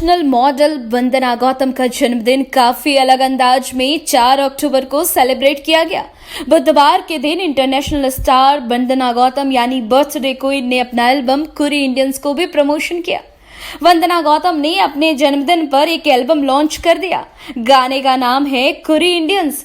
International model वंदना गौतम का जन्मदिन काफी अलग अंदाज में 4 अक्टूबर को सेलिब्रेट किया गया। बुधवार के दिन इंटरनेशनल स्टार वंदना गौतम यानी बर्थडे क्वीन ने अपना एल्बम कुरी इंडियंस को भी प्रमोशन किया। वंदना गौतम ने अपने जन्मदिन पर एक एल्बम लॉन्च कर दिया। गाने का नाम है कुरी इंडियंस।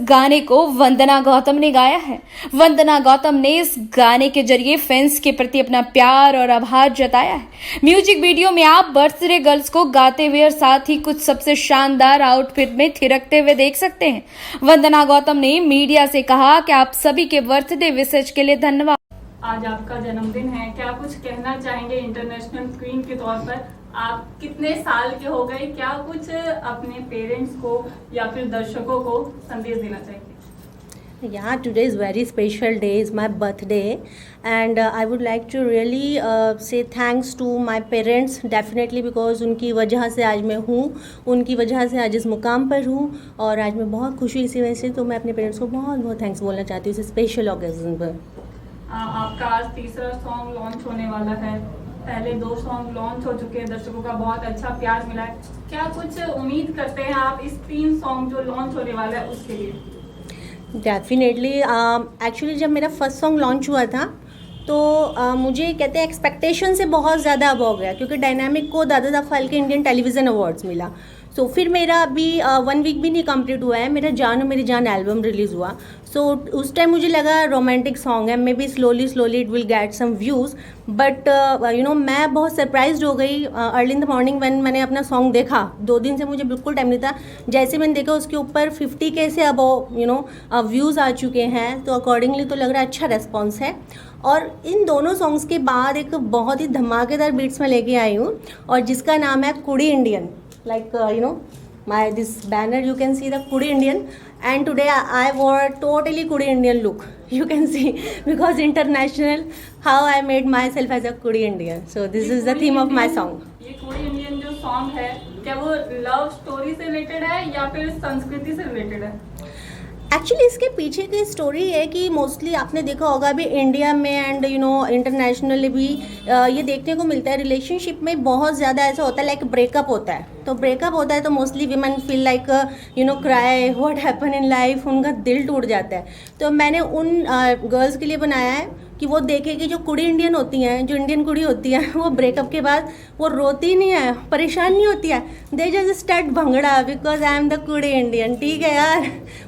गाने को वंदना गौतम ने गाया है। वंदना गौतम ने इस गाने के जरिए फैंस के प्रति अपना प्यार और आभार जताया है। म्यूजिक वीडियो में आप बर्थडे गर्ल्स को गाते हुए और साथ ही कुछ सबसे शानदार आउटफिट में थिरकते हुए देख सकते हैं। वंदना गौतम ने मीडिया से कहा कि आप सभी के बर्थडे विशेष के लिए धन्यवाद। आज आपका जन्मदिन है, क्या कुछ कहना चाहेंगे इंटरनेशनल क्वीन के तौर पर? आप कितने साल के हो गए, क्या कुछ अपने पेरेंट्स को या फिर दर्शकों को संदेश देना चाहेंगे? Yeah, today is very special day. It's my birthday, and I would like to really say thanks to my parents definitely because उनकी वजह से आज मैं हूँ, उनकी वजह से आज इस मुकाम पर हूँ और आज मैं बहुत खुश हुई इसी वजह से। तो मैं अपने पेरेंट्स को बहुत बहुत थैंक्स बोलना चाहती हूँ इस स्पेशल ओकेजन पर। आपका आज तीसरा सॉन्ग लॉन्च होने वाला है, पहले 2 सॉन्ग लॉन्च हो चुके हैं, दर्शकों का बहुत अच्छा प्यार मिला है। क्या कुछ उम्मीद करते हैं आप इस 3 सॉन्ग जो लॉन्च होने वाला है उसके लिए? डेफिनेटली एक्चुअली जब मेरा फर्स्ट सॉन्ग लॉन्च हुआ था तो मुझे कहते हैं एक्सपेक्टेशन से बहुत ज़्यादा अब हो गया क्योंकि डायनामिक को Dada Saheb Phalke Indian television awards मिला। सो फिर मेरा अभी 1 वीक भी नहीं कंप्लीट हुआ है, मेरा जान और मेरी जान एल्बम रिलीज़ हुआ। सो उस टाइम मुझे लगा रोमांटिक सॉन्ग है, may be slowly it will get some views, but मैं बहुत सरप्राइज्ड हो गई early in the morning when मैंने अपना सॉन्ग देखा। 2 दिन से मुझे बिल्कुल टाइम नहीं था, जैसे मैंने देखा उसके ऊपर 50K से अब व्यूज़ आ चुके हैं, तो अकॉर्डिंगली तो लग रहा है अच्छा रेस्पॉन्स है। और इन दोनों सॉन्ग्स के बाद एक बहुत ही धमाकेदार बीट्स में लेके आई हूँ और जिसका नाम है कुड़ी Indian. Like this banner you can see the Kudi Indian, and today I wore totally Kudi Indian look. You can see because international how I made myself as a Kudi Indian. So this is the theme of my song. ये Kudi Indian जो song है क्या वो love story से related है या फिर संस्कृति से रिलेटेड है? एक्चुअली इसके पीछे की स्टोरी है कि मोस्टली आपने देखा होगा अभी इंडिया में एंड इंटरनेशनली भी ये देखने को मिलता है, रिलेशनशिप में बहुत ज़्यादा ऐसा होता है, लाइक ब्रेकअप होता है। तो ब्रेकअप होता है तो mostly women feel like cry what happen in life, उनका दिल टूट जाता है। तो मैंने उन गर्ल्स के लिए बनाया है कि वो देखे कि जो कुड़ी इंडियन होती हैं, जो इंडियन कुड़ी होती है, वो ब्रेकअप के बाद वो रोती नहीं है, परेशान नहीं होती है, they just start bhangra because I am the कुड़ी इंडियन। ठीक है यार,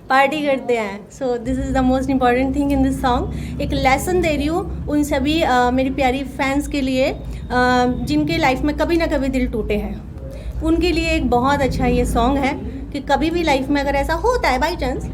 पार्टी करते हैं। So this is the most important thing in this song. एक लेसन दे रही हूँ उन सभी मेरी प्यारी फैंस के लिए जिनके लाइफ में कभी ना कभी दिल टूटे हैं, उनके लिए एक बहुत अच्छा ये सॉन्ग है कि कभी भी लाइफ में अगर ऐसा होता है बाई चांस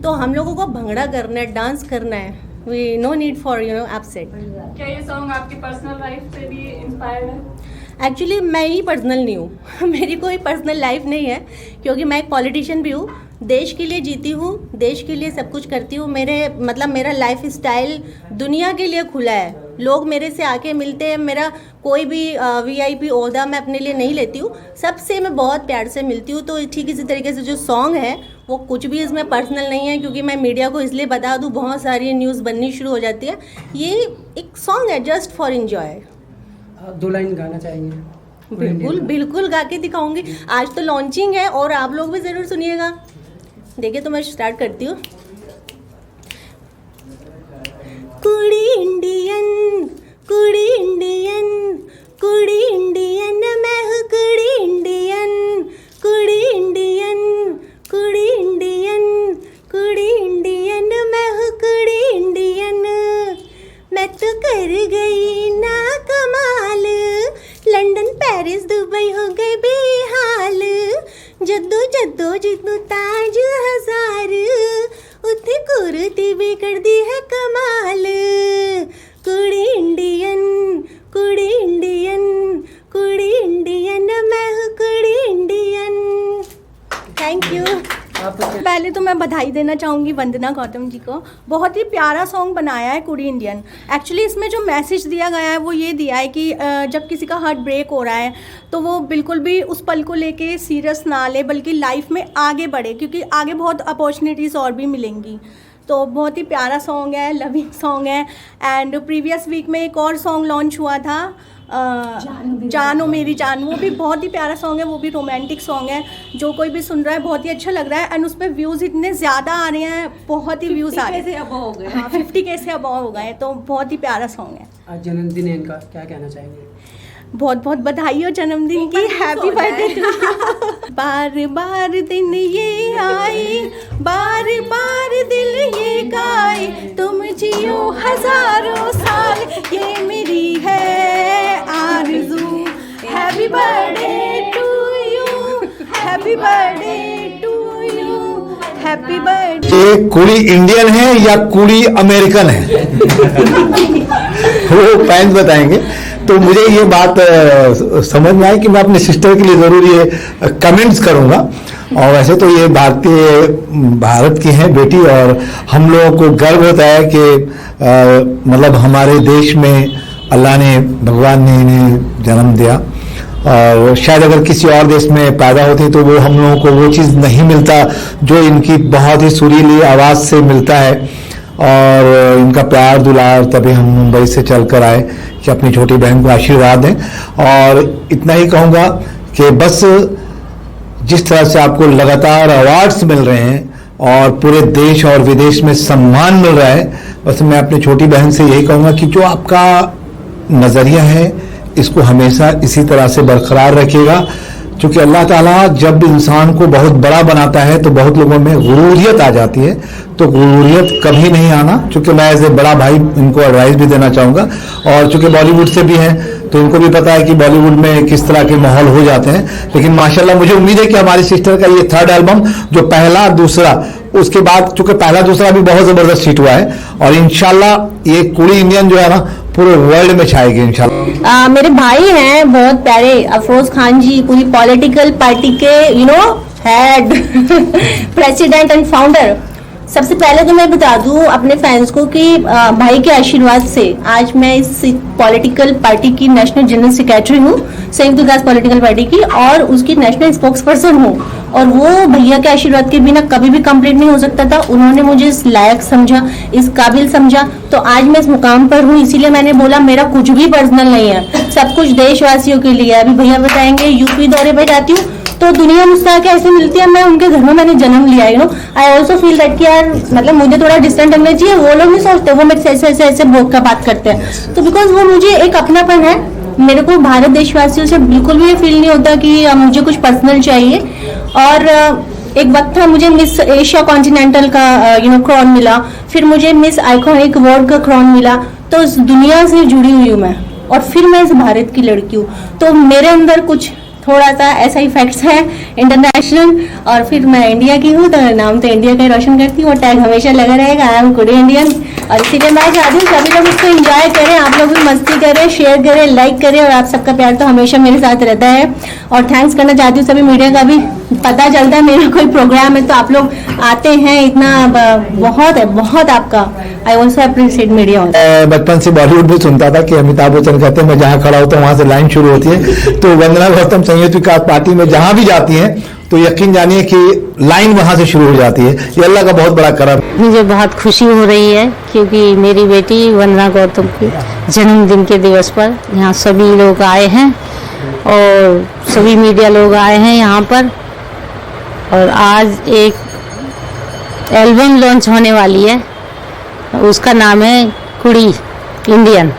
तो हम लोगों को भंगड़ा करना है, डांस करना है। We no need for upset. क्या ये सॉन्ग आपकी पर्सनल लाइफ से भी इंस्पायर्ड है? एक्चुअली मैं ही पर्सनल नहीं हूँ मेरी कोई पर्सनल लाइफ नहीं है क्योंकि मैं एक पॉलिटिशियन भी हूँ, देश के लिए जीती हूँ, देश के लिए सब कुछ करती हूँ। मेरा लाइफ स्टाइल दुनिया के लिए खुला है, लोग मेरे से आके मिलते हैं, मेरा कोई भी VIP ओहदा मैं अपने लिए नहीं लेती हूँ, सबसे मैं बहुत प्यार से मिलती हूँ। तो ठीक इसी तरीके से जो सॉन्ग है वो कुछ भी इसमें पर्सनल नहीं है क्योंकि मैं मीडिया को इसलिए बता दूँ, बहुत सारी न्यूज़ बननी शुरू हो जाती है। ये एक सॉन्ग है जस्ट फॉर एंजॉय। 2 लाइन गाना चाहेंगे? बिल्कुल बिल्कुल गा के दिखाऊंगी। आज तो लॉन्चिंग है और आप लोग भी ज़रूर सुनिएगा। देखिए तो मैं स्टार्ट करती हूँ। कुड़ी इंडियन, कुड़ी इंडियन, कुड़ी इंडियन, मैं हूँ कुड़ी इंडियन, कुड़ी इंडियन, कुड़ी इंडियन, कुड़ी इंडियन, मैं हूँ कुड़ी इंडियन। मैं तो कर गई ना कमाल, लंदन पेरिस दुबई हो गए बेहाल, जद्दो जद्दो जितनो ताज हजार, उतनी कुर्ती भी कर दी है कमाल। कुड़ी इंडियन, कुड़ी इंडियन, कुड़ी इंडियन, मैं हूँ कुड़ी इंडियन। Thank you. पहले तो मैं बधाई देना चाहूँगी वंदना गौतम जी को। बहुत ही प्यारा सॉन्ग बनाया है कुड़ी इंडियन। एक्चुअली इसमें जो मैसेज दिया गया है वो ये दिया है कि जब किसी का हार्ट ब्रेक हो रहा है तो वो बिल्कुल भी उस पल को लेके सीरियस ना ले, बल्कि लाइफ में आगे बढ़े, क्योंकि आगे बहुत अपॉर्चुनिटीज़ और भी मिलेंगी। तो बहुत ही प्यारा सॉन्ग है, लविंग सॉन्ग है। एंड प्रीवियस वीक में एक और सॉन्ग लॉन्च हुआ था, जानो मेरी जान, वो भी बहुत ही प्यारा सॉन्ग है, वो भी रोमांटिक सॉन्ग है। जो कोई भी सुन रहा है बहुत ही अच्छा लग रहा है। एंड उस पर व्यूज़ इतने ज़्यादा आ रहे हैं, बहुत ही व्यूज़ आ रहे हैं, 50K से अबव हो गए, तो बहुत ही प्यारा सॉन्ग है। आज जन्मदिन है इनका, क्या कहना चाहेंगे? बहुत बहुत बधाई हो जन्मदिन की, हैप्पी बर्थडे टू यू। बार बार दिन ये आए, बार बार दिल ये गाए, तुम जियो हजारों साल, ये मेरी है आरज़ू। Happy birthday to you, happy birthday to you, happy birthday. ये कुड़ी इंडियन है या कुड़ी अमेरिकन है वो फैंस बताएंगे। तो मुझे ये बात समझ में आई कि मैं अपने सिस्टर के लिए ज़रूर ये कमेंट्स करूँगा। और वैसे तो ये भारत की हैं बेटी, और हम लोगों को गर्व होता है कि मतलब हमारे देश में अल्लाह ने, भगवान ने इन्हें जन्म दिया। और शायद अगर किसी और देश में पैदा होते तो वो हम लोगों को वो चीज़ नहीं मिलता जो इनकी बहुत ही सुरीली आवाज़ से मिलता है। और इनका प्यार दुलार, तभी हम मुंबई से चल कर आए कि अपनी छोटी बहन को आशीर्वाद दें। और इतना ही कहूँगा कि बस जिस तरह से आपको लगातार अवार्ड्स मिल रहे हैं और पूरे देश और विदेश में सम्मान मिल रहा है, बस मैं अपनी छोटी बहन से यही कहूँगा कि जो आपका नज़रिया है इसको हमेशा इसी तरह से बरकरार रखिएगा। क्योंकि अल्लाह ताला जब इंसान को बहुत बड़ा बनाता है तो बहुत लोगों में गुरूरियत आ जाती है, तो गुरूरियत कभी नहीं आना। क्योंकि मैं एज ए बड़ा भाई इनको एडवाइस भी देना चाहूँगा, और चूँकि बॉलीवुड से भी हैं तो इनको भी पता है कि बॉलीवुड में किस तरह के माहौल हो जाते हैं। लेकिन माशाल्लाह मुझे उम्मीद है कि हमारी सिस्टर का ये 3rd एल्बम, जो पहला दूसरा, उसके बाद चूँकि पहला दूसरा भी बहुत ज़बरदस्त हिट हुआ है, और इंशाल्लाह ये कुड़ी इंडियन जो है ना पूरे वर्ल्ड में छाएगी इंशाल्लाह। मेरे भाई हैं बहुत प्यारे, अफरोज खान जी, पूरी पॉलिटिकल पार्टी के हेड प्रेसिडेंट एंड फाउंडर। सबसे पहले तो मैं बता दूं अपने फैंस को कि भाई के आशीर्वाद से आज मैं इस पॉलिटिकल पार्टी की नेशनल जनरल सेक्रेटरी हूँ, संयुक्त विकास पॉलिटिकल पार्टी की, और उसकी नेशनल स्पोक्स पर्सन हूँ। और वो भैया के आशीर्वाद के बिना कभी भी कंप्लीट नहीं हो सकता था। उन्होंने मुझे इस लायक समझा, इस काबिल समझा, तो आज मैं इस मुकाम पर हूँ। इसीलिए मैंने बोला मेरा कुछ भी पर्सनल नहीं है, सब कुछ देशवासियों के लिए। अभी भैया बताएंगे यूपी दौरे पर जाती हूँ तो दुनिया मुझसे कैसे मिलती है, मैं उनके घर में मैंने जन्म लिया, आई ऑल्सो फील दैट कि यार मतलब मुझे थोड़ा डिस्टेंट लगना चाहिए। वो लोग नहीं सोचते, वो मेरे से ऐसे भोग का बात करते हैं, तो बिकॉज वो मुझे एक अपनापन है। मेरे को भारत देशवासियों से बिल्कुल भी ये फील नहीं होता कि मुझे कुछ पर्सनल चाहिए। और एक वक्त था मुझे मिस एशिया कॉन्टिनेंटल का क्रॉन मिला, फिर मुझे मिस आइकॉनिक वर्ल्ड का क्रॉन मिला। तो इस दुनिया से जुड़ी हुई हूँ मैं, और फिर मैं इस भारत की लड़की हूँ, तो मेरे अंदर कुछ थोड़ा सा ऐसा इफेक्ट्स है इंटरनेशनल। और फिर मैं इंडिया की हूँ तो नाम तो इंडिया का ही रोशन करती हूँ, और टैग हमेशा लगा रहेगा, आई एम कुड़ी इंडियन। और इसीलिए मैं चाहती हूँ सभी लोग इसको एंजॉय करें, आप लोग भी मस्ती करें, शेयर करें, लाइक करें, और आप सबका प्यार तो हमेशा मेरे साथ रहता है। और थैंक्स करना चाहती हूँ सभी मीडिया का भी, पता चलता है मेरा कोई प्रोग्राम है तो आप लोग आते हैं, इतना बहुत है, बहुत आपका आई ऑल्सो अप्रिशिएट मीडिया। बचपन से बॉलीवुड भी सुनता था कि अमिताभ बच्चन कहते हैं मैं जहाँ खड़ा होता हूँ वहां से लाइन शुरू होती है। तो वंदना गौतम संयुक्त विकास पार्टी में जहां भी जाती हैं तो यकीन जानिए कि लाइन वहां से शुरू हो जाती है। ये अल्लाह का बहुत बड़ा करम। मुझे बहुत खुशी हो रही है क्योंकि मेरी बेटी वंदना गौतम के जन्मदिन के दिवस पर यहाँ सभी लोग आए हैं और सभी मीडिया लोग आए हैं यहाँ पर, और आज एक एल्बम लॉन्च होने वाली है, उसका नाम है कुड़ी इंडियन।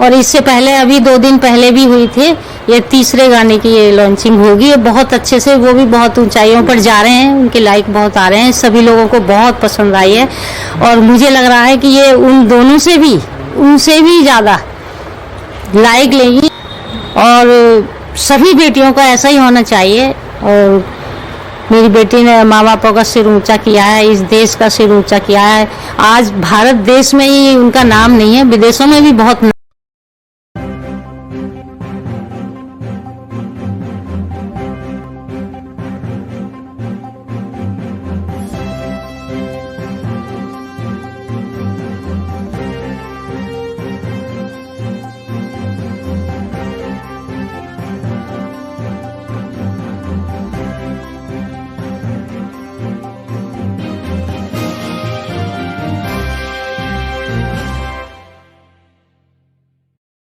और इससे पहले अभी 2 दिन पहले भी हुई थी, ये तीसरे गाने की ये लॉन्चिंग होगी। ये बहुत अच्छे से, वो भी बहुत ऊंचाइयों पर जा रहे हैं, उनके लाइक बहुत आ रहे हैं, सभी लोगों को बहुत पसंद आई है। और मुझे लग रहा है कि ये उन दोनों से भी, उनसे भी ज़्यादा लाइक लेंगी, और सभी बेटियों का ऐसा ही होना चाहिए। और मेरी बेटी ने माँ बापों का सिर ऊंचा किया है, इस देश का सिर ऊंचा किया है। आज भारत देश में ही उनका नाम नहीं है, विदेशों में भी बहुत